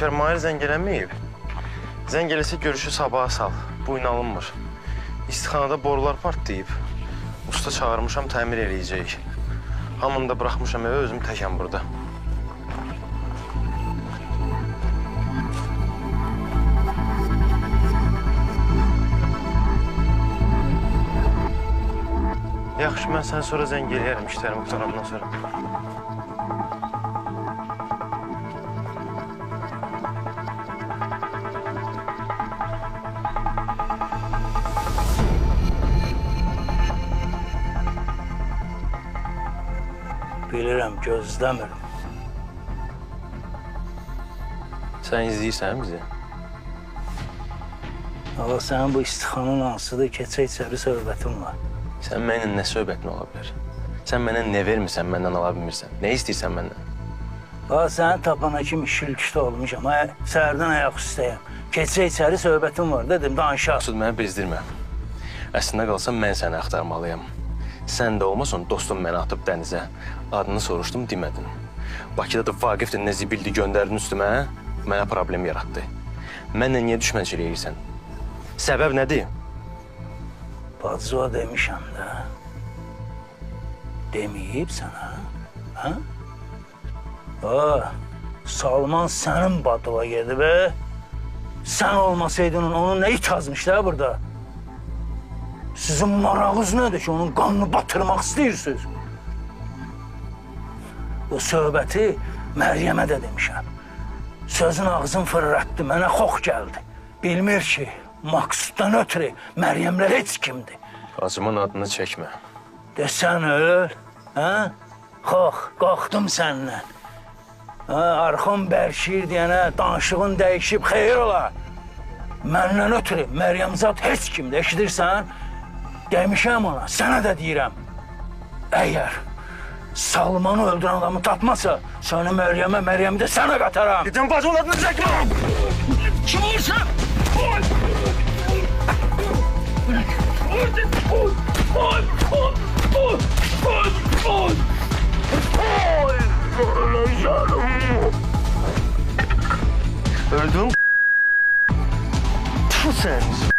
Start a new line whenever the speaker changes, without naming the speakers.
Nökər Mahir zəng eləməyib. Zəng eləsə görüşü sabaha sal. Bu gün alınmır. İstixanada borular partlayıb. Usta çağırmışam, təmir eləyəcək. Hamını da bıraxmışam evə, özüm təkəm burada. Yaxşı, mən sənə sonra zəng eləyərəm işlərimi qutarandan sonra.
Bilirəm, gözləmirəm.
Sən izləyirsən bizi?
Ağa, sənin bu istixanın hansıdır, keçək içəri söhbətim var.
Sən mənimlə nə söhbətin ola bilər? Sən mənə nə vermirsən, məndən ala bilmirsən? Nə istəyirsən məndən?
Ağa, səni tapana kimi şülküşdə olmuşam. Səhərdən ayaq üstəyəm. Keçək içəri söhbətim var, dedim, danışaq.
Mesud, məni bezdirmə. Əslində qalsam, mən səni axtarmalıyam. Sən də olmasan, dostum məni atıb dənizə. Adını soruşdum, demədin. Bakıda da Vaqif də nə zibildi göndərdin üstümə, mənə problem yaratdı. Mənlə niyə düşmənçilik edirsən? Səbəb nədir?
Bacıva demişəm də. Deməyib sənə, hə? Salman sənin Batıva gedib, Sən olmasaydın, onun nə it azmış da burada? Sizin marağınız nədir ki, onun qanını batırmaq istəyirsiniz? Bu söhbəti Məryəmə də demişəm. Sözün ağzın fırlatdı, mənə xox gəldi. Bilmir ki, Maksuddan ötürü Məryəmlə heç kimdir.
Acımın adını çəkmə.
Desən öl, hə? Xox, qalxdım səndən. Arxon bərşir deyənə danışığın dəyişib, xeyir ola. Məndən ötürü Məryəmzad heç kimdir, eşidirsən? Demişəm ona, sənə də deyirəm. Əgər Salmanı öldürən adamı tapmasa, səni Məryəmi də sənə qataram.
Gidin bacımın adını çəkmə!
Kim olursa?
Öldüm. Tfu sen.